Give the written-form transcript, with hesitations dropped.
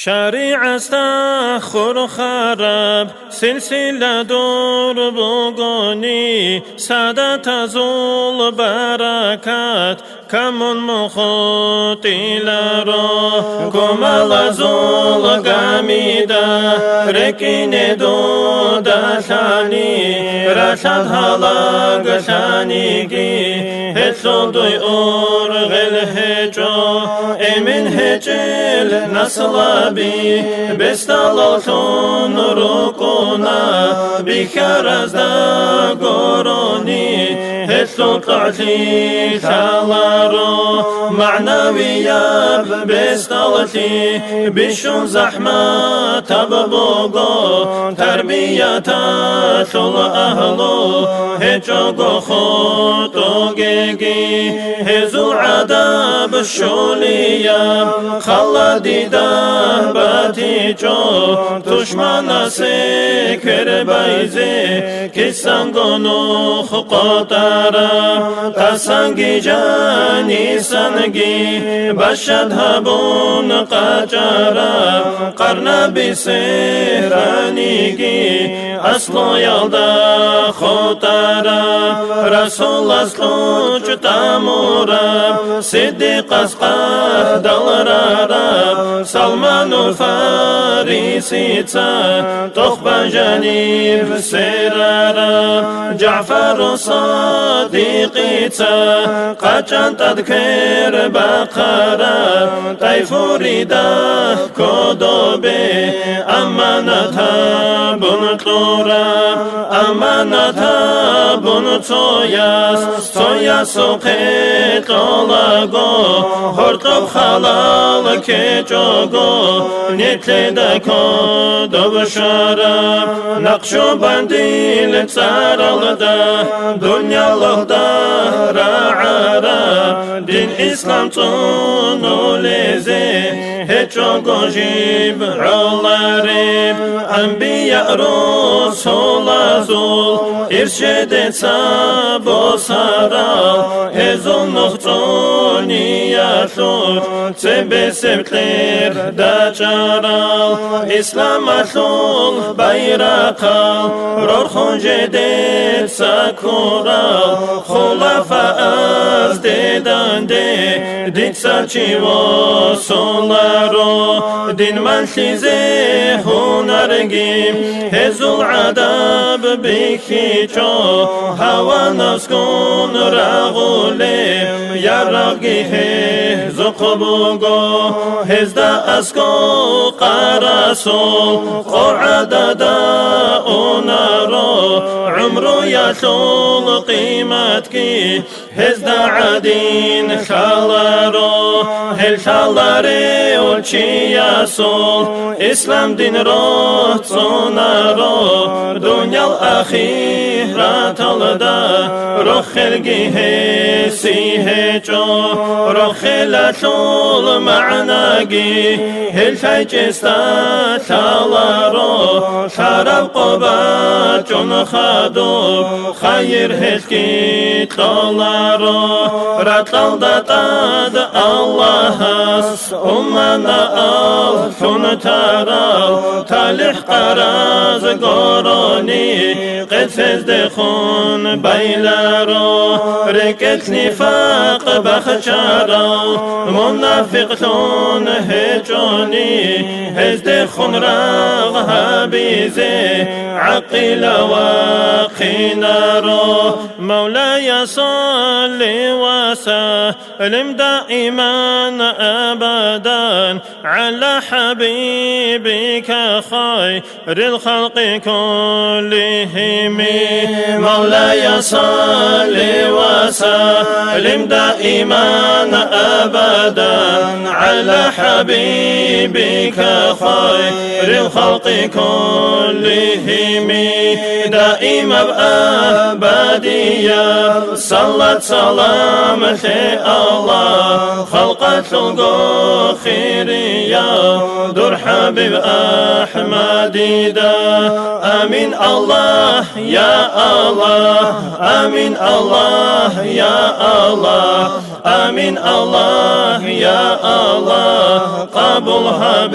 شريعة استخر خراب سلسلة دور بوغوني سادة زول بركات كمون مخوتي لرو كمال زول قميدة ركين دودا ثاني رشاد هلاق ثانيكي هتلو دوي أورغل هجو امن هجل نصلابي بستالوثون ركونا بخرزدا قروني هتلو طعتي ثالارو معنوية بستالتي بشون زحمة تببوغو تربية تل أهلو هجوغو خطو جيجي هزو عذاب شولية خلدي دابتي جو تشمن سكر بيزي كسانغونو خقطارا تسانجي جاني سانجي بشد هبون قجارا قرنا بسيرانيجي أصلو يلدا خطارا رسول أصلو جتامورا صديق أسقى دلرارا سلمان الفارسيتا تخبى جانب سرارا جعفر صديقيتا قجان تذكر بقرا تيفوري دا كودوبي أمانتها بنطورا أمانتها بنطوياس توياس وقيت لغو هرطب خلال كيجوغو نتلدا كودو بشارا نقشو بندي لتسارلدا دنيا لغدا راعارا دين إسلام تونو لزي هجوغو جيب عولاريب أنبياء رسول أزول إرشد سابو سارا هزول نختوني يثور تبسبتلير داجارال إسلام أثول بيراقال رورخون جديد ساكورال خلفاء أزديدان دين ساچي وصولارو دين منشيزي هنرگيم هزول عذاب بكيچو هوا نسكون رغوليم يرغي هزو قبوغو هزدا اسكو قرسول قعددا اونارو عمرو يثول قيمتكي هزدا عدين خالارو هل خالاري ولشي ياسول إسلام دين روح صنارو دنيا الأخيرة تلدا روح خلقي هسي هجو روح خلاتول معناقي هل فاجستا تلارو شرب قبات جن خادو خير هلكي تلارو راتل داتاد الله أمنا ألفون تارال تالح قراز قروني قد فزدخون بيلارو ركت نفاق بخشارال منافقتون هجوني هزدخون راغ هبيزي عقل وقنارو مولاي صل وسلم دائما أبدا على حبيبك خير الخلق كلهم مولاي صل وسلم دائما أبدا على حبيبك خير الخلق كلهم دائما أبديا صلت سلام الله خلقت القو خيريا دور حبيب أحمد دا آمين الله يا الله آمين الله يا الله آمين الله يا الله قبولها